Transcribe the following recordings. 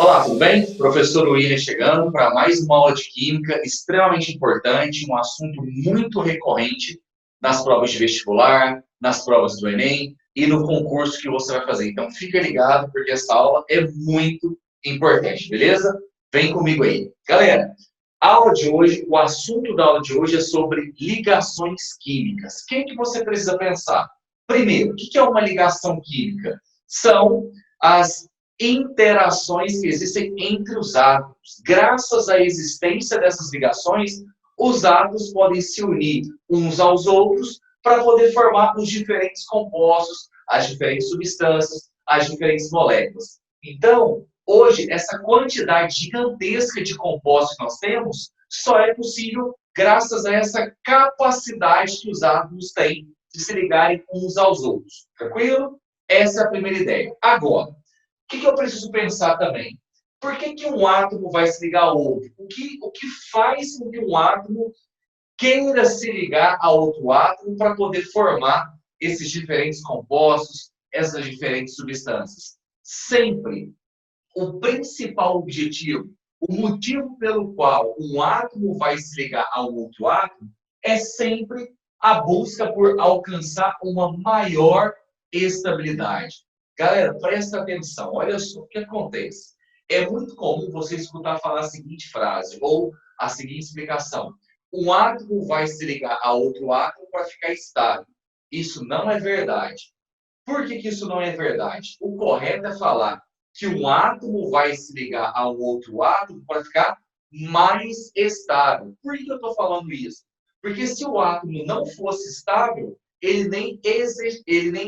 Olá, tudo bem? Professor William chegando para mais uma aula de Química extremamente importante, um assunto muito recorrente nas provas de vestibular, nas provas do Enem e no concurso que você vai fazer. Então, fica ligado, porque essa aula é muito importante, beleza? Vem comigo aí. Galera, a aula de hoje, o assunto da aula de hoje é sobre ligações químicas. O que você precisa pensar? Primeiro, o que é uma ligação química? São as interações que existem entre os átomos. Graças à existência dessas ligações, os átomos podem se unir uns aos outros para poder formar os diferentes compostos, as diferentes substâncias, as diferentes moléculas. Então, hoje, essa quantidade gigantesca de compostos que nós temos só é possível graças a essa capacidade que os átomos têm de se ligarem uns aos outros. Tranquilo? Essa é a primeira ideia. Agora, que eu preciso pensar também? Por que um átomo vai se ligar ao outro? O que faz com que um átomo queira se ligar a outro átomo para poder formar esses diferentes compostos, essas diferentes substâncias? Sempre o principal objetivo, o motivo pelo qual um átomo vai se ligar ao outro átomo, é sempre a busca por alcançar uma maior estabilidade. Galera, presta atenção, olha só o que acontece. É muito comum você escutar falar a seguinte frase, ou a seguinte explicação. Um átomo vai se ligar a outro átomo para ficar estável. Isso não é verdade. Por que isso não é verdade? O correto é falar que um átomo vai se ligar ao outro átomo para ficar mais estável. Por que eu estou falando isso? Porque se o átomo não fosse estável, ele nem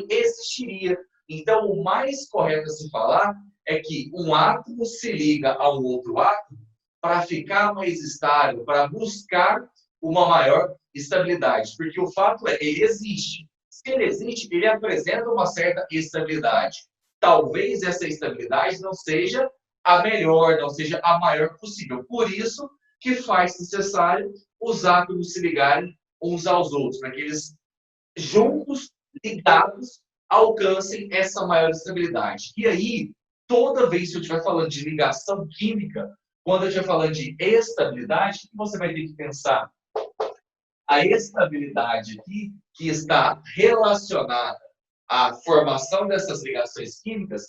existiria. Então, o mais correto a se falar é que um átomo se liga ao outro átomo para ficar mais estável, para buscar uma maior estabilidade. Porque o fato é, ele existe. Se ele existe, ele apresenta uma certa estabilidade. Talvez essa estabilidade não seja a melhor, não seja a maior possível. Por isso que faz necessário os átomos se ligarem uns aos outros, para que eles, juntos, ligados, alcancem essa maior estabilidade. E aí, toda vez que eu estiver falando de ligação química, quando eu estiver falando de estabilidade, o que você vai ter que pensar? A estabilidade aqui, que está relacionada à formação dessas ligações químicas,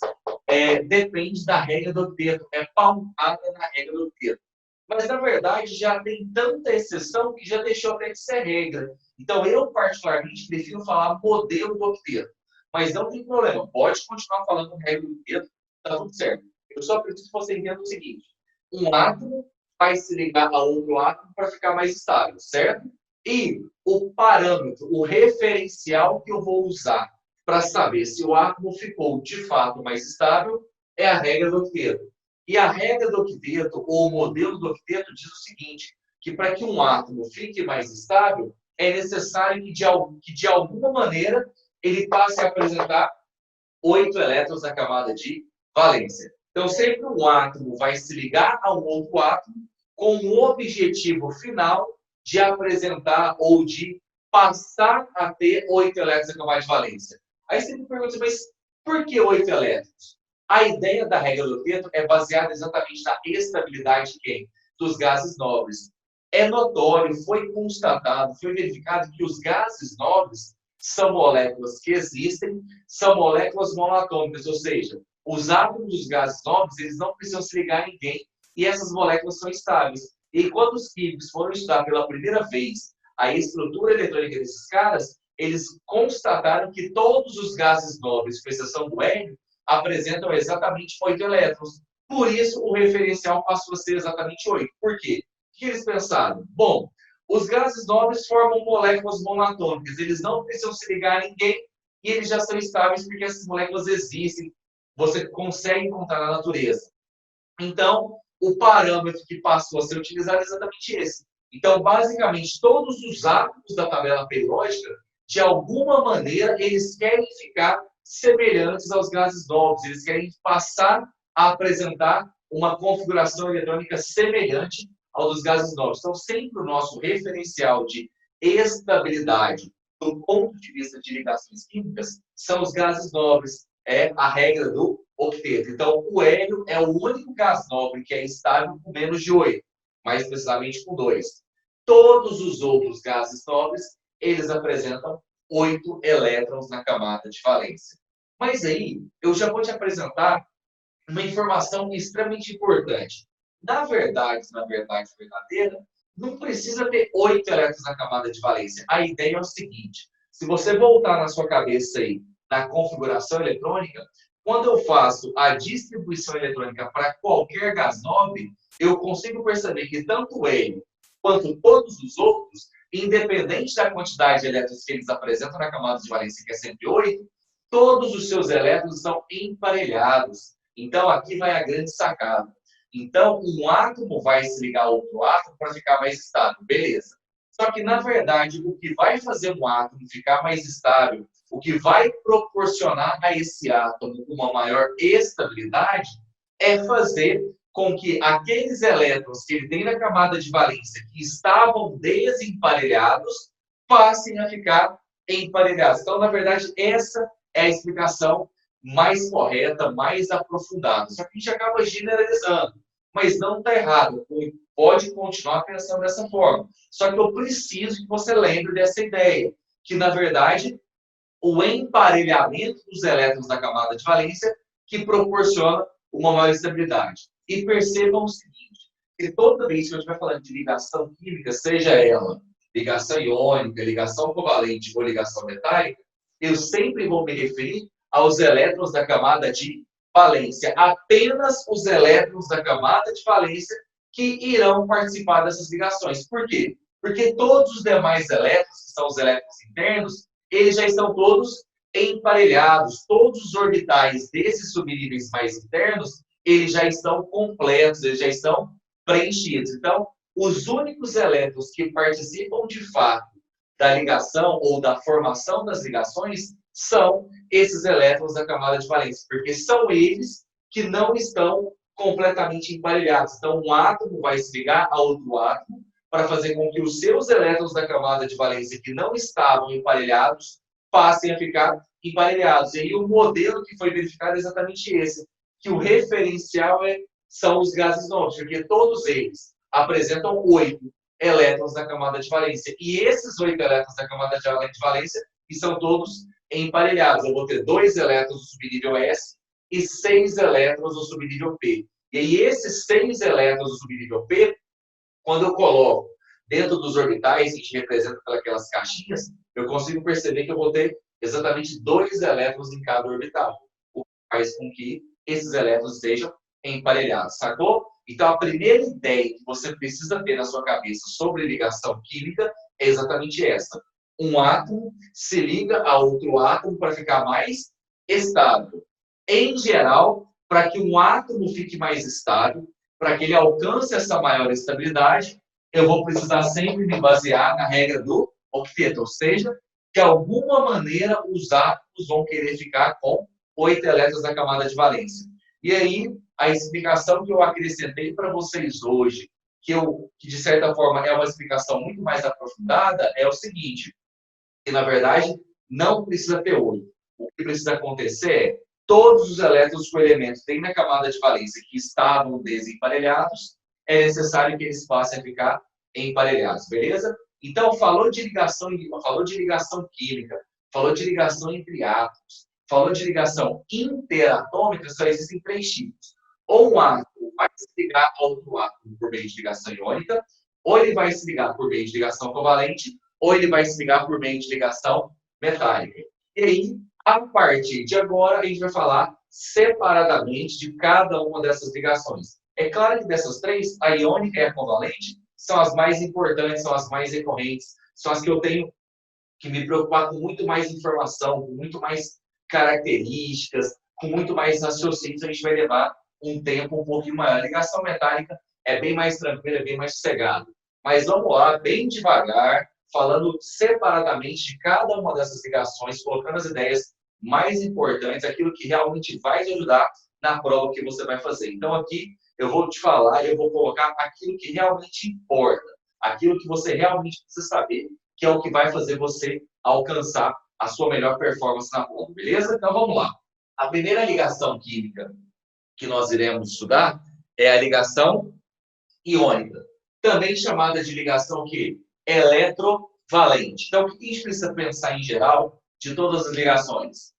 depende da regra do octeto, é pautada na regra do octeto. Mas, na verdade, já tem tanta exceção que já deixou até de ser regra. Então, eu, particularmente, prefiro falar modelo do octeto. Mas não tem problema, pode continuar falando regra do octeto, está tudo certo. Eu só preciso que você entenda o seguinte: um átomo vai se ligar a outro átomo para ficar mais estável, certo? E o parâmetro, o referencial que eu vou usar para saber se o átomo ficou de fato mais estável é a regra do octeto. E a regra do octeto, ou o modelo do octeto, diz o seguinte: que para que um átomo fique mais estável, é necessário que de alguma maneira ele passe a apresentar 8 elétrons na camada de valência. Então, sempre um átomo vai se ligar a um outro átomo com o objetivo final de apresentar ou de passar a ter 8 elétrons na camada de valência. Aí você me pergunta, mas por que 8 elétrons? A ideia da regra do octeto é baseada exatamente na estabilidade de quem? Dos gases nobres. É notório, foi constatado, foi verificado que os gases nobres são moléculas que existem, são moléculas monatômicas, ou seja, os átomos dos gases nobres, eles não precisam se ligar a ninguém, e essas moléculas são estáveis. E quando os químicos foram estudar pela primeira vez a estrutura eletrônica desses caras, eles constataram que todos os gases nobres, com exceção do hélio, apresentam exatamente 8 elétrons. Por isso, o referencial passou a ser exatamente 8. Por quê? O que eles pensaram? Bom, os gases nobres formam moléculas monatômicas. Eles não precisam se ligar a ninguém e eles já são estáveis porque essas moléculas existem. Você consegue encontrar na natureza. Então, o parâmetro que passou a ser utilizado é exatamente esse. Então, basicamente, todos os átomos da tabela periódica, de alguma maneira, eles querem ficar semelhantes aos gases nobres. Eles querem passar a apresentar uma configuração eletrônica semelhante ao dos gases nobres. Então, sempre o nosso referencial de estabilidade do ponto de vista de ligações químicas são os gases nobres. É a regra do octeto. Então, o hélio é o único gás nobre que é estável com menos de 8, mais precisamente com 2. Todos os outros gases nobres, eles apresentam 8 elétrons na camada de valência. Mas aí, eu já vou te apresentar uma informação extremamente importante. Na verdade verdadeira, não precisa ter 8 elétrons na camada de valência. A ideia é o seguinte: se você voltar na sua cabeça aí, na configuração eletrônica, quando eu faço a distribuição eletrônica para qualquer gás nobre, eu consigo perceber que tanto o hélio quanto todos os outros, independente da quantidade de elétrons que eles apresentam na camada de valência, que é sempre 8, todos os seus elétrons são emparelhados. Então, aqui vai a grande sacada. Então, um átomo vai se ligar a outro átomo para ficar mais estável. Beleza. Só que, na verdade, o que vai fazer um átomo ficar mais estável, o que vai proporcionar a esse átomo uma maior estabilidade, é fazer com que aqueles elétrons que ele tem na camada de valência que estavam desemparelhados passem a ficar emparelhados. Então, na verdade, essa é a explicação mais correta, mais aprofundada. Só que a gente acaba generalizando, mas não está errado. Pode continuar pensando dessa forma. Só que eu preciso que você lembre dessa ideia, que, na verdade, o emparelhamento dos elétrons da camada de valência que proporciona uma maior estabilidade. E percebam o seguinte, que toda vez que a gente vai falando de ligação química, seja ela ligação iônica, ligação covalente ou ligação metálica, eu sempre vou me referir aos elétrons da camada de valência. Apenas os elétrons da camada de valência que irão participar dessas ligações. Por quê? Porque todos os demais elétrons, que são os elétrons internos, eles já estão todos emparelhados. Todos os orbitais desses subníveis mais internos, eles já estão completos, eles já estão preenchidos. Então, os únicos elétrons que participam de fato da ligação ou da formação das ligações são esses elétrons da camada de valência, porque são eles que não estão completamente emparelhados. Então, um átomo vai se ligar a outro átomo para fazer com que os seus elétrons da camada de valência que não estavam emparelhados passem a ficar emparelhados. E aí o modelo que foi verificado é exatamente esse, que o referencial são os gases nobres, porque todos eles apresentam 8 elétrons da camada de valência. E esses 8 elétrons da camada de valência são todos emparelhados. Eu vou ter 2 elétrons do subnível S e 6 elétrons do subnível P. E aí esses 6 elétrons do subnível P, quando eu coloco dentro dos orbitais, que a gente representa pelas caixinhas, eu consigo perceber que eu vou ter exatamente 2 elétrons em cada orbital, o que faz com que esses elétrons sejam emparelhados, sacou? Então, a primeira ideia que você precisa ter na sua cabeça sobre ligação química é exatamente essa. Um átomo se liga a outro átomo para ficar mais estável. Em geral, para que um átomo fique mais estável, para que ele alcance essa maior estabilidade, eu vou precisar sempre me basear na regra do octeto, ou seja, de alguma maneira os átomos vão querer ficar com 8 elétrons na camada de valência. E aí, a explicação que eu acrescentei para vocês hoje, que de certa forma é uma explicação muito mais aprofundada, é o seguinte, que na verdade não precisa ter 8. O que precisa acontecer é todos os elétrons que o elemento tem na camada de valência que estavam desemparelhados, é necessário que eles passem a ficar emparelhados, beleza? Então, falou de ligação química, falou de ligação entre átomos, falou de ligação interatômica, só existem 3 tipos. Ou um átomo vai se ligar a outro átomo por meio de ligação iônica, ou ele vai se ligar por meio de ligação covalente, ou ele vai se ligar por meio de ligação metálica. E aí, a partir de agora, a gente vai falar separadamente de cada uma dessas ligações. É claro que dessas 3, a iônica e a covalente são as mais importantes, são as mais recorrentes, são as que eu tenho que me preocupar com muito mais informação, com muito mais características, com muito mais raciocínios, a gente vai levar um tempo um pouquinho maior. A ligação metálica é bem mais tranquila, é bem mais sossegada. Mas vamos lá, bem devagar, falando separadamente de cada uma dessas ligações, colocando as ideias mais importantes, aquilo que realmente vai te ajudar na prova que você vai fazer. Então, aqui eu vou te falar e eu vou colocar aquilo que realmente importa, aquilo que você realmente precisa saber, que é o que vai fazer você alcançar a sua melhor performance na prova, beleza? Então, vamos lá. A primeira ligação química que nós iremos estudar é a ligação iônica, também chamada de ligação que eletrovalente. Então, o que a gente precisa pensar em geral de todas as ligações?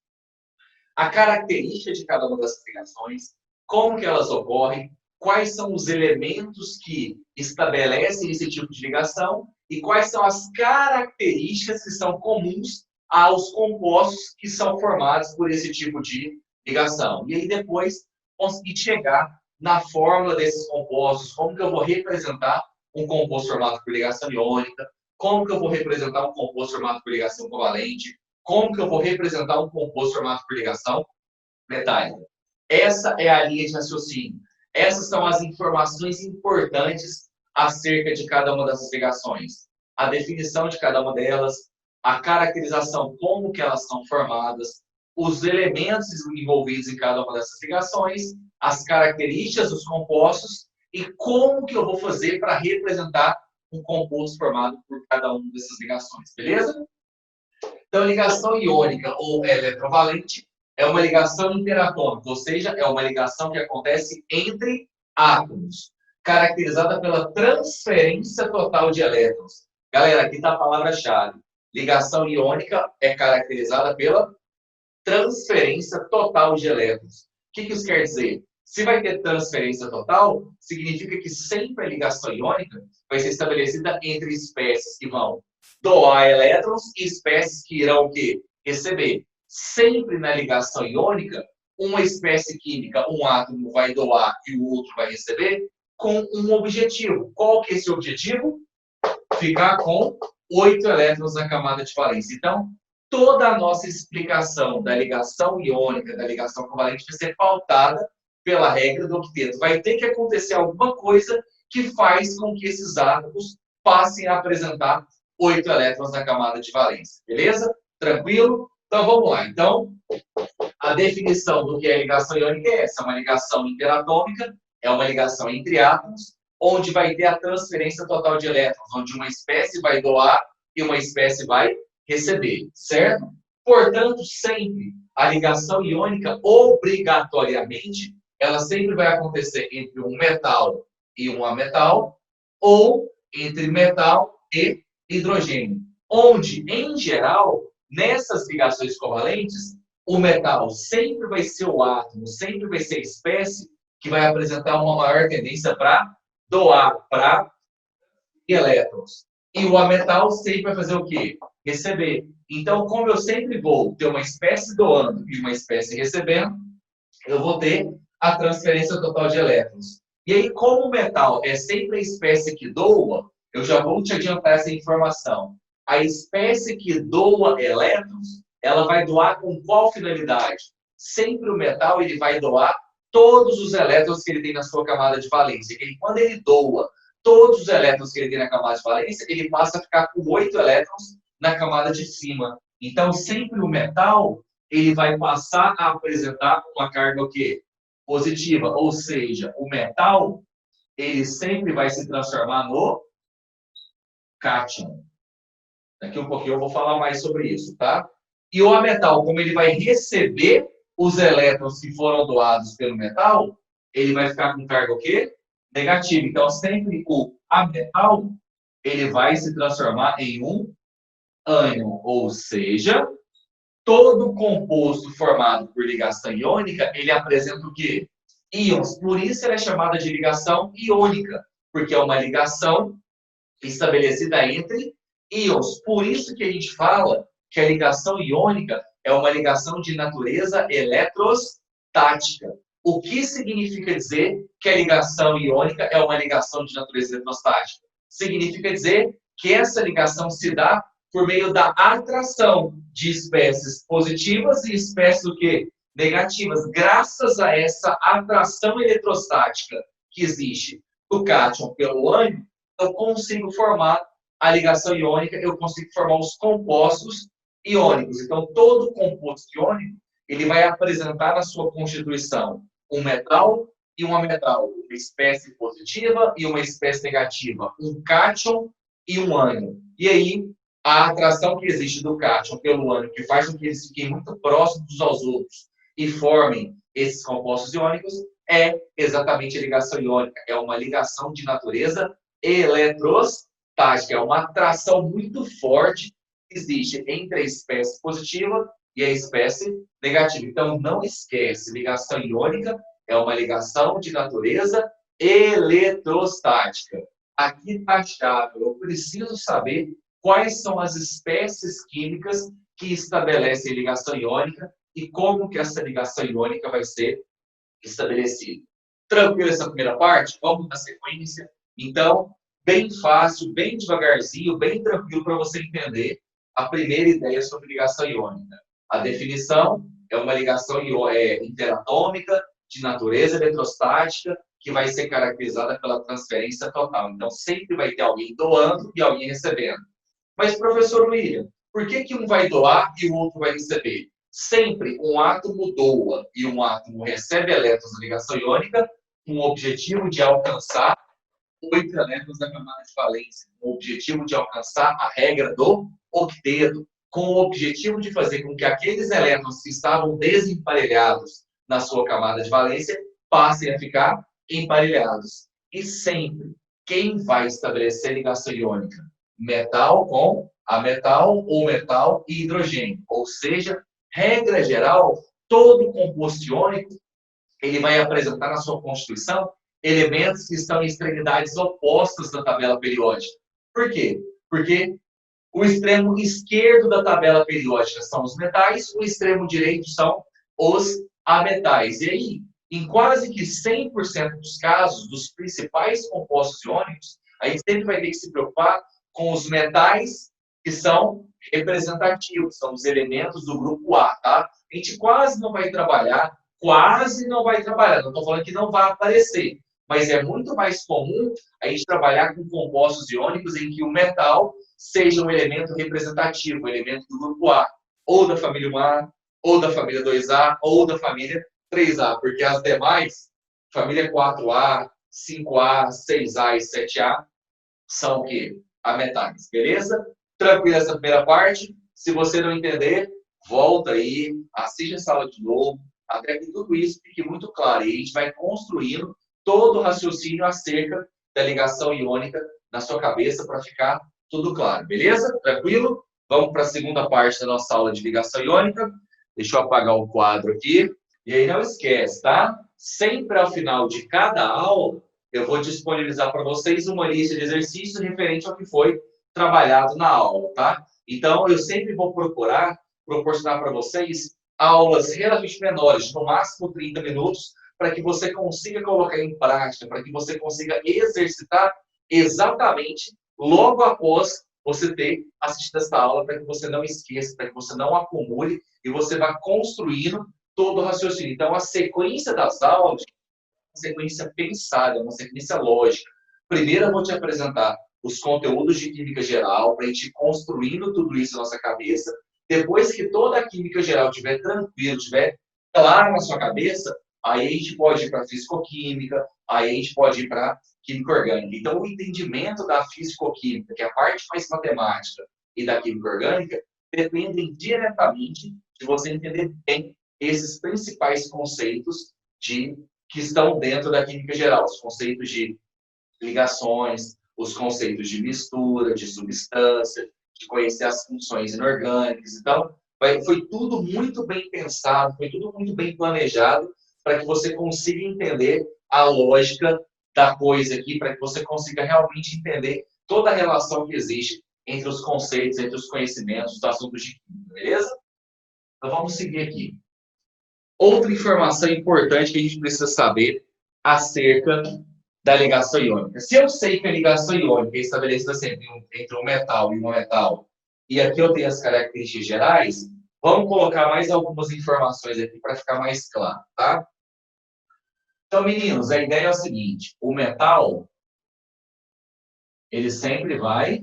A característica de cada uma dessas ligações, como que elas ocorrem, quais são os elementos que estabelecem esse tipo de ligação e quais são as características que são comuns aos compostos que são formados por esse tipo de ligação. E aí depois conseguir chegar na fórmula desses compostos, como que eu vou representar um composto formado por ligação iônica, como que eu vou representar um composto formado por ligação covalente, como que eu vou representar um composto formado por ligação metálica. Essa é a linha de raciocínio. Essas são as informações importantes acerca de cada uma dessas ligações. A definição de cada uma delas, a caracterização, como que elas são formadas, os elementos envolvidos em cada uma dessas ligações, as características dos compostos e como que eu vou fazer para representar um composto formado por cada uma dessas ligações, beleza? Então, ligação iônica ou eletrovalente é uma ligação interatômica, ou seja, é uma ligação que acontece entre átomos, caracterizada pela transferência total de elétrons. Galera, aqui está a palavra-chave. Ligação iônica é caracterizada pela transferência total de elétrons. O que isso quer dizer? Se vai ter transferência total, significa que sempre a ligação iônica vai ser estabelecida entre espécies que vão doar elétrons e espécies que irão o quê? Receber. Sempre na ligação iônica, uma espécie química, um átomo vai doar e o outro vai receber com um objetivo. Qual que é esse objetivo? Ficar com 8 elétrons na camada de valência. Então, toda a nossa explicação da ligação iônica, da ligação covalente, vai ser pautada pela regra do octeto. Vai ter que acontecer alguma coisa que faz com que esses átomos passem a apresentar 8 elétrons na camada de valência. Beleza? Tranquilo? Então, vamos lá. Então, a definição do que é ligação iônica é essa. Uma ligação interatômica é uma ligação entre átomos, onde vai ter a transferência total de elétrons, onde uma espécie vai doar e uma espécie vai receber, certo? Portanto, sempre a ligação iônica, obrigatoriamente, ela sempre vai acontecer entre um metal e um ametal, ou entre metal e hidrogênio, onde, em geral, nessas ligações covalentes, o metal sempre vai ser o átomo, sempre vai ser a espécie que vai apresentar uma maior tendência para doar, para elétrons. E o ametal sempre vai fazer o quê? Receber. Então, como eu sempre vou ter uma espécie doando e uma espécie recebendo, eu vou ter a transferência total de elétrons. E aí, como o metal é sempre a espécie que doa, eu já vou te adiantar essa informação. A espécie que doa elétrons, ela vai doar com qual finalidade? Sempre o metal ele vai doar todos os elétrons que ele tem na sua camada de valência. E quando ele doa todos os elétrons que ele tem na camada de valência, ele passa a ficar com 8 elétrons na camada de cima. Então, sempre o metal ele vai passar a apresentar uma carga o quê? Positiva. Ou seja, o metal ele sempre vai se transformar no cátion. Daqui um pouquinho eu vou falar mais sobre isso, tá? E o ametal, como ele vai receber os elétrons que foram doados pelo metal, ele vai ficar com carga o quê? Negativa. Então, sempre o ametal, ele vai se transformar em um ânion. Ou seja, todo composto formado por ligação iônica, ele apresenta o quê? Íons. Por isso ela é chamada de ligação iônica, porque é uma ligação estabelecida entre íons. Por isso que a gente fala que a ligação iônica é uma ligação de natureza eletrostática. O que significa dizer que a ligação iônica é uma ligação de natureza eletrostática? Significa dizer que essa ligação se dá por meio da atração de espécies positivas e espécies do quê? Negativas. Graças a essa atração eletrostática que existe do cátion pelo ânion, eu consigo formar a ligação iônica, eu consigo formar os compostos iônicos. Então, todo composto iônico, ele vai apresentar na sua constituição um metal e um ametal, uma espécie positiva e uma espécie negativa, um cátion e um ânion. E aí, a atração que existe do cátion pelo ânion, que faz com que eles fiquem muito próximos uns aos outros, e formem esses compostos iônicos, é exatamente a ligação iônica. É uma ligação de natureza eletrostática. É uma atração muito forte que existe entre a espécie positiva e a espécie negativa. Então, não esquece, ligação iônica é uma ligação de natureza eletrostática. Aqui está a chave. Eu preciso saber quais são as espécies químicas que estabelecem ligação iônica e como que essa ligação iônica vai ser estabelecida. Tranquilo essa primeira parte? Vamos na sequência. Então, bem fácil, bem devagarzinho, bem tranquilo para você entender a primeira ideia sobre ligação iônica. A definição é uma ligação interatômica de natureza eletrostática que vai ser caracterizada pela transferência total. Então, sempre vai ter alguém doando e alguém recebendo. Mas, professor William, por que um vai doar e o outro vai receber? Sempre um átomo doa e um átomo recebe elétrons na ligação iônica com o objetivo de alcançar 8 elétrons da camada de valência, com o objetivo de alcançar a regra do octeto, com o objetivo de fazer com que aqueles elétrons que estavam desemparelhados na sua camada de valência passem a ficar emparelhados. E sempre, quem vai estabelecer ligação iônica? Metal com ametal ou metal e hidrogênio. Ou seja, regra geral, todo composto iônico ele vai apresentar na sua constituição elementos que estão em extremidades opostas da tabela periódica. Por quê? Porque o extremo esquerdo da tabela periódica são os metais, o extremo direito são os ametais. E aí, em quase que 100% dos casos, dos principais compostos iônicos, a gente sempre vai ter que se preocupar com os metais que são representativos, são os elementos do grupo A, tá? A gente quase não vai trabalhar, não estou falando que não vai aparecer, mas é muito mais comum a gente trabalhar com compostos iônicos em que o metal seja um elemento representativo, um elemento do grupo A, ou da família 1A, ou da família 2A, ou da família 3A, porque as demais, família 4A, 5A, 6A e 7A, são o quê? Ametais, beleza? Tranquilo essa primeira parte. Se você não entender, volta aí, assiste essa aula de novo, até que tudo isso fique muito claro. E a gente vai construindo todo o raciocínio acerca da ligação iônica na sua cabeça para ficar tudo claro, beleza? Tranquilo? Vamos para a segunda parte da nossa aula de ligação iônica. Deixa eu apagar o quadro aqui. E aí não esquece, tá? Sempre ao final de cada aula, eu vou disponibilizar para vocês uma lista de exercícios referente ao que foi trabalhado na aula, tá? Então, eu sempre vou proporcionar para vocês aulas relativamente menores, no máximo 30 minutos, para que você consiga colocar em prática, para que você consiga exercitar exatamente logo após você ter assistido essa aula, para que você não esqueça, para que você não acumule e você vá construindo todo o raciocínio. Então, a sequência das aulas é uma sequência pensada, é uma sequência lógica. Primeiro, eu vou te apresentar os conteúdos de química geral, para a gente ir construindo tudo isso na nossa cabeça. Depois que toda a química geral estiver tranquila, estiver clara na sua cabeça, aí a gente pode ir para a fisicoquímica, aí a gente pode ir para a química orgânica. Então, o entendimento da fisicoquímica, que é a parte mais matemática, e da química orgânica, dependem diretamente de você entender bem esses principais conceitos que estão dentro da química geral, os conceitos de ligações, os conceitos de mistura, de substância, de conhecer as funções inorgânicas. Então, foi tudo muito bem pensado, foi tudo muito bem planejado para que você consiga entender a lógica da coisa aqui, para que você consiga realmente entender toda a relação que existe entre os conceitos, entre os conhecimentos, os assuntos de química, beleza? Então, vamos seguir aqui. Outra informação importante que a gente precisa saber acerca da ligação iônica. Se eu sei que a ligação iônica é estabelecida sempre entre um metal e um metal, e aqui eu tenho as características gerais, vamos colocar mais algumas informações aqui para ficar mais claro, tá? Então, meninos, a ideia é o seguinte: o metal, ele sempre vai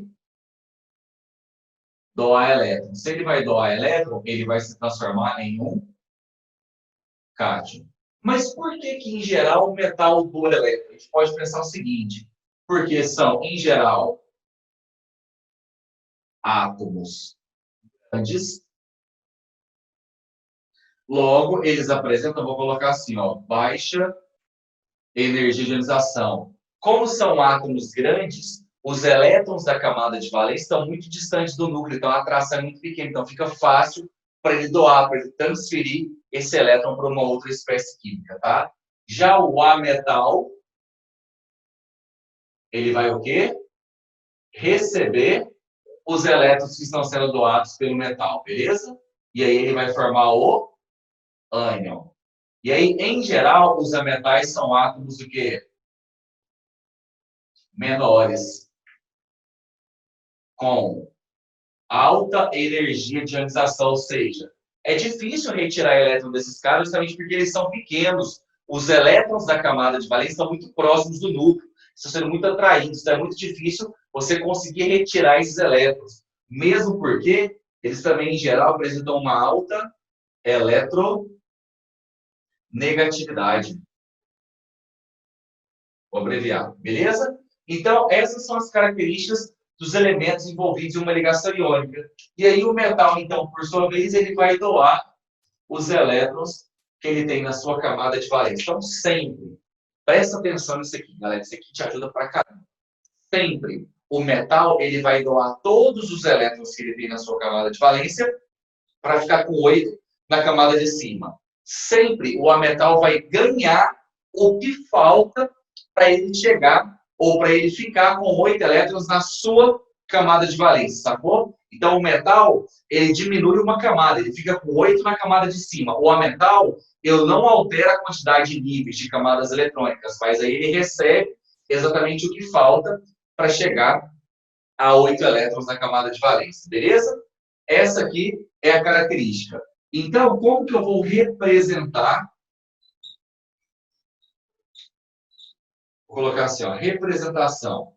doar elétron. Se ele vai doar elétron, ele vai se transformar em um cátion. Mas por que em geral, o metal doa elétron? A gente pode pensar o seguinte: porque são, em geral, átomos grandes, Logo, eles apresentam, vou colocar assim, ó, baixa energia de ionização. Como são átomos grandes, os elétrons da camada de valência estão muito distantes do núcleo, então a atração é muito pequena, então fica fácil para ele doar, para ele transferir esse elétron para uma outra espécie química, tá? Já o ametal, ele vai o quê? Receber os elétrons que estão sendo doados pelo metal, beleza? E aí ele vai formar o ânion. E aí, em geral, os ametais são átomos do quê? Menores, com alta energia de ionização, ou seja, é difícil retirar elétron desses caras justamente porque eles são pequenos. Os elétrons da camada de valência estão muito próximos do núcleo, estão sendo muito atraídos, então é muito difícil você conseguir retirar esses elétrons. Mesmo porque eles também, em geral, apresentam uma alta eletronegatividade. Vou abreviar, beleza? Então, essas são as características dos elementos envolvidos em uma ligação iônica. E aí o metal, então, por sua vez, ele vai doar os elétrons que ele tem na sua camada de valência. Então, sempre, presta atenção nisso aqui, galera. Isso aqui te ajuda pra caramba. Sempre, o metal, ele vai doar todos os elétrons que ele tem na sua camada de valência para ficar com 8 na camada de cima. Sempre o ametal vai ganhar o que falta para ele chegar ou para ele ficar com 8 elétrons na sua camada de valência, sacou? Então, o metal, ele diminui uma camada, ele fica com 8 na camada de cima. O ametal, eu não altero a quantidade de níveis de camadas eletrônicas, mas aí ele recebe exatamente o que falta para chegar a 8 elétrons na camada de valência, beleza? Essa aqui é a característica. Então, como que eu vou representar? Vou colocar assim, ó, representação.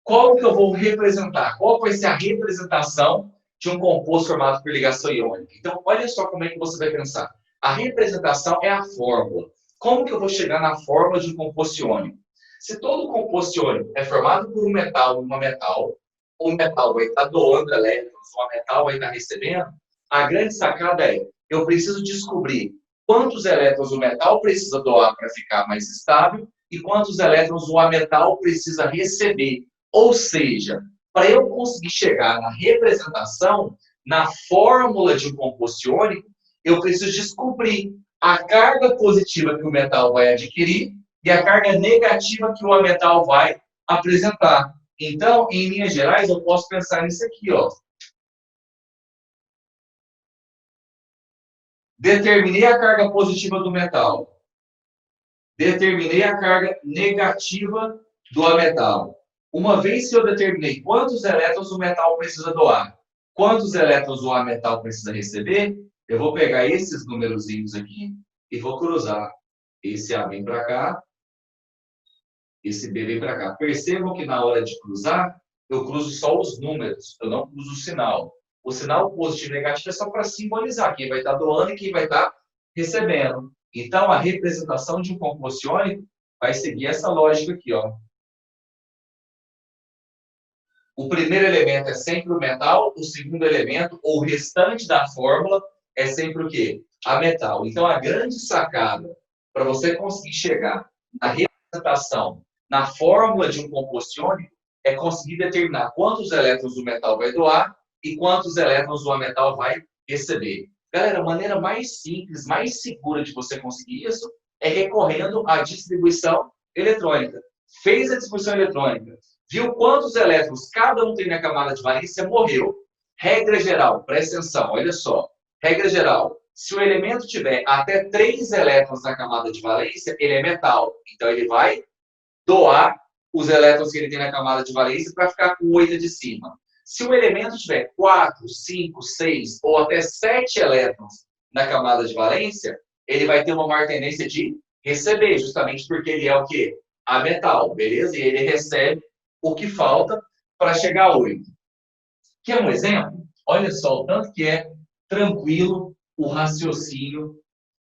Como que eu vou representar? Qual vai ser a representação de um composto formado por ligação iônica? Então, olha só como é que você vai pensar. A representação é a fórmula. Como que eu vou chegar na fórmula de um composto iônico? Se todo composto iônico é formado por um metal e uma metal, o metal vai estar doando elétrons, o metal vai estar recebendo, a grande sacada é, eu preciso descobrir quantos elétrons o metal precisa doar para ficar mais estável e quantos elétrons o ametal precisa receber. Ou seja, para eu conseguir chegar na representação, na fórmula de um composto iônico, eu preciso descobrir a carga positiva que o metal vai adquirir e a carga negativa que o ametal vai apresentar. Então, em linhas gerais, eu posso pensar nisso aqui, ó. Determinei a carga positiva do metal. Determinei a carga negativa do ametal. Uma vez que eu determinei quantos elétrons o metal precisa doar, quantos elétrons o ametal precisa receber, eu vou pegar esses numerozinhos aqui e vou cruzar. Esse A vem para cá, esse B vem para cá. Percebam que na hora de cruzar, eu cruzo só os números, eu não cruzo o sinal. O sinal positivo e negativo é só para simbolizar quem vai estar doando e quem vai estar recebendo. Então, a representação de um composto iônico vai seguir essa lógica aqui, ó. O primeiro elemento é sempre o metal, o segundo elemento, ou o restante da fórmula, é sempre o quê? A metal. Então, a grande sacada para você conseguir chegar na representação, na fórmula de um composto iônico, é conseguir determinar quantos elétrons o metal vai doar e quantos elétrons o ametal vai receber. Galera, a maneira mais simples, mais segura de você conseguir isso é recorrendo à distribuição eletrônica. Fez a distribuição eletrônica, viu quantos elétrons cada um tem na camada de valência, morreu. Regra geral, presta atenção, olha só. Regra geral, se o elemento tiver até 3 elétrons na camada de valência, ele é metal. Então, ele vai doar os elétrons que ele tem na camada de valência para ficar com 8 de cima. Se o elemento tiver 4, 5, 6 ou até 7 elétrons na camada de valência, ele vai ter uma maior tendência de receber, justamente porque ele é o quê? Ametal, beleza? E ele recebe o que falta para chegar a 8. Quer um exemplo? Olha só o tanto que é tranquilo o raciocínio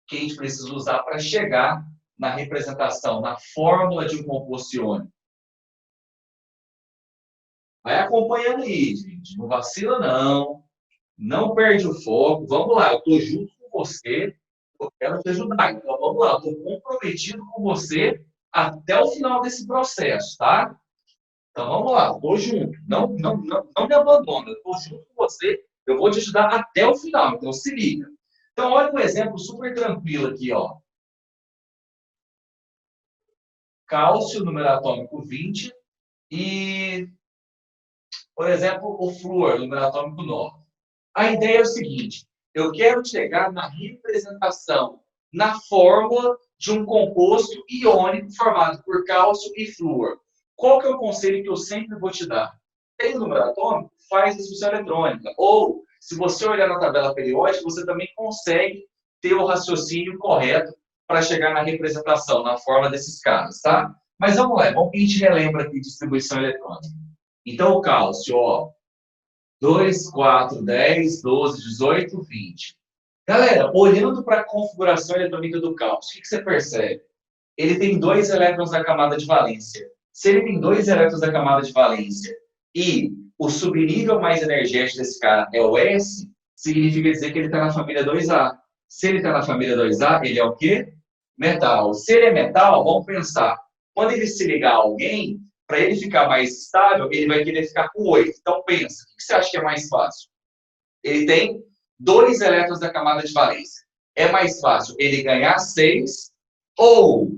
que a gente precisa usar para chegar na representação, na fórmula de um composto iônico. Vai acompanhando aí, gente. Não vacila, não. Não perde o foco. Vamos lá, eu estou junto com você, eu quero te ajudar. Então, vamos lá, eu estou comprometido com você até o final desse processo, tá? Então, vamos lá, estou junto. Não me abandona, eu estou junto com você, eu vou te ajudar até o final. Então, se liga. Então, olha um exemplo super tranquilo aqui, ó. Cálcio, número atômico 20, e, por exemplo, o flúor, número atômico 9. A ideia é o seguinte: eu quero chegar na representação, na fórmula de um composto iônico formado por cálcio e flúor. Qual que é o conselho que eu sempre vou te dar? Tem o número atômico? Faz a dissolução eletrônica. Ou, se você olhar na tabela periódica, você também consegue ter o raciocínio correto para chegar na representação, na forma desses caras, tá? Mas vamos lá, vamos que a gente relembra aqui distribuição eletrônica. Então, o cálcio, ó, 2, 4, 10, 12, 18, 20. Galera, olhando para a configuração eletrônica do cálcio, o que você percebe? Ele tem 2 elétrons da camada de valência. Se ele tem 2 elétrons da camada de valência e o subnível mais energético desse cara é o S, significa dizer que ele está na família 2A. Se ele está na família 2A, ele é o quê? Metal. Se ele é metal, vamos pensar. Quando ele se ligar a alguém, para ele ficar mais estável, ele vai querer ficar com 8. Então, pensa, o que você acha que é mais fácil? Ele tem 2 elétrons da camada de valência. É mais fácil ele ganhar 6 ou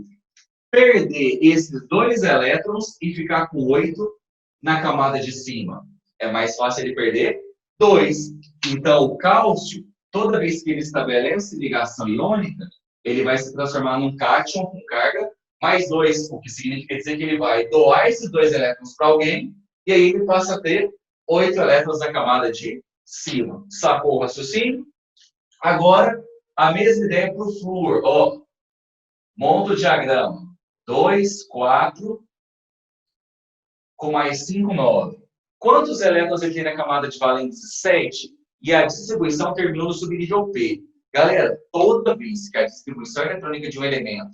perder esses 2 elétrons e ficar com 8 na camada de cima? É mais fácil ele perder 2. Então, o cálcio, toda vez que ele estabelece ligação iônica, ele vai se transformar num cátion com carga mais 2, o que significa dizer que ele vai doar esses 2 elétrons para alguém, e aí ele passa a ter 8 elétrons da camada de cima. Sacou o raciocínio? Agora, a mesma ideia para o flúor. Ó, monta o diagrama. 2, 4, com mais 5, 9. Quantos elétrons ele tem na camada de valência? 7. E a distribuição terminou no subnível P. Galera, toda vez que a distribuição eletrônica de um elemento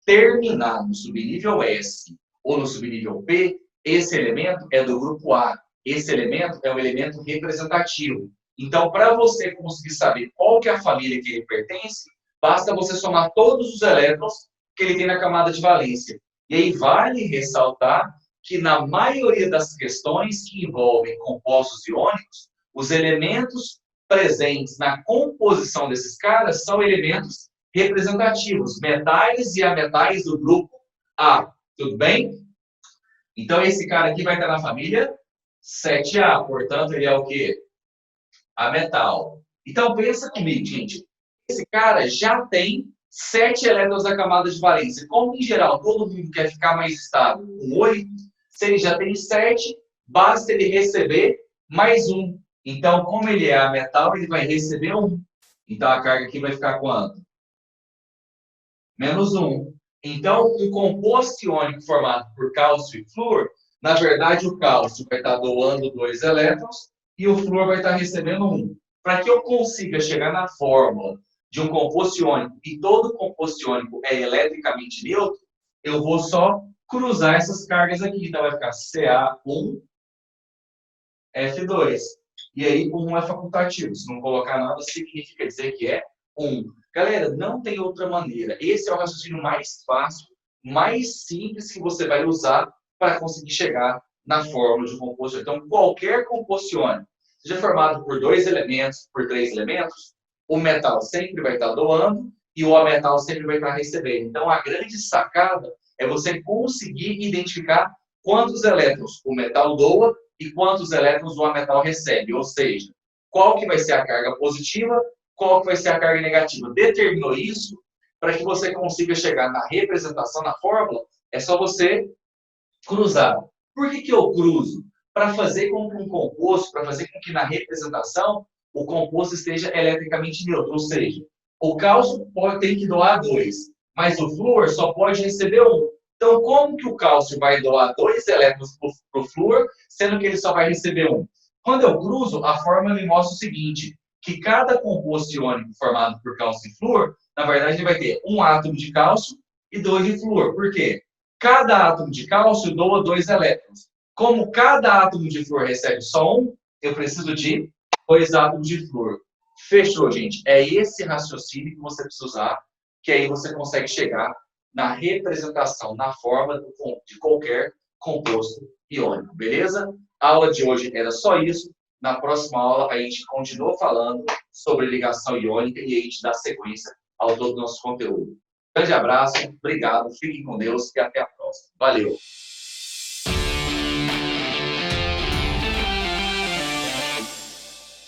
terminar no subnível S ou no subnível P, esse elemento é do grupo A. Esse elemento é um elemento representativo. Então, para você conseguir saber qual que é a família que ele pertence, basta você somar todos os elétrons que ele tem na camada de valência. E aí vale ressaltar que na maioria das questões que envolvem compostos iônicos, os elementos presentes na composição desses caras são elementos representativos, metais e ametais do grupo A. Tudo bem? Então, esse cara aqui vai estar na família 7A, portanto, ele é o quê? Ametal. Então, pensa comigo, gente. Esse cara já tem 7 elétrons da camada de valência. Como, em geral, todo mundo quer ficar mais estável com 8, se ele já tem 7, basta ele receber mais 1. Então, como ele é ametal, ele vai receber 1. Então, a carga aqui vai ficar quanto? Menos 1. Então, um composto iônico formado por cálcio e flúor, na verdade, o cálcio vai estar doando 2 elétrons e o flúor vai estar recebendo 1. Para que eu consiga chegar na fórmula de um composto iônico e todo composto iônico é eletricamente neutro, eu vou só cruzar essas cargas aqui. Então, vai ficar Ca1, F2. E aí, o 1 é facultativo. Se não colocar nada, significa dizer que é 1. Galera, não tem outra maneira. Esse é o raciocínio mais fácil, mais simples que você vai usar para conseguir chegar na fórmula de um composto. Então, qualquer composto iônico, seja formado por 2 elementos, por 3 elementos, o metal sempre vai estar doando e o ametal sempre vai estar recebendo. Então, a grande sacada é você conseguir identificar quantos elétrons o metal doa e quantos elétrons o ametal recebe. Ou seja, qual que vai ser a carga positiva, qual que vai ser a carga negativa. Determinou isso, para que você consiga chegar na representação, na fórmula, é só você cruzar. Por que eu cruzo? Para fazer com que um composto, para fazer com que na representação o composto esteja eletricamente neutro. Ou seja, o cálcio tem que doar 2, mas o flúor só pode receber 1. Então, como que o cálcio vai doar 2 elétrons para o flúor, sendo que ele só vai receber 1? Quando eu cruzo, a fórmula me mostra o seguinte, que cada composto iônico formado por cálcio e flúor, na verdade, ele vai ter 1 átomo de cálcio e 2 de flúor. Por quê? Cada átomo de cálcio doa 2 elétrons. Como cada átomo de flúor recebe só 1, eu preciso de Dois átomos de flúor. Fechou, gente. É esse raciocínio que você precisa usar, que aí você consegue chegar na representação, na forma de qualquer composto iônico, beleza? A aula de hoje era só isso. Na próxima aula, a gente continua falando sobre ligação iônica e a gente dá sequência ao todo o nosso conteúdo. Grande abraço, obrigado, fiquem com Deus e até a próxima. Valeu!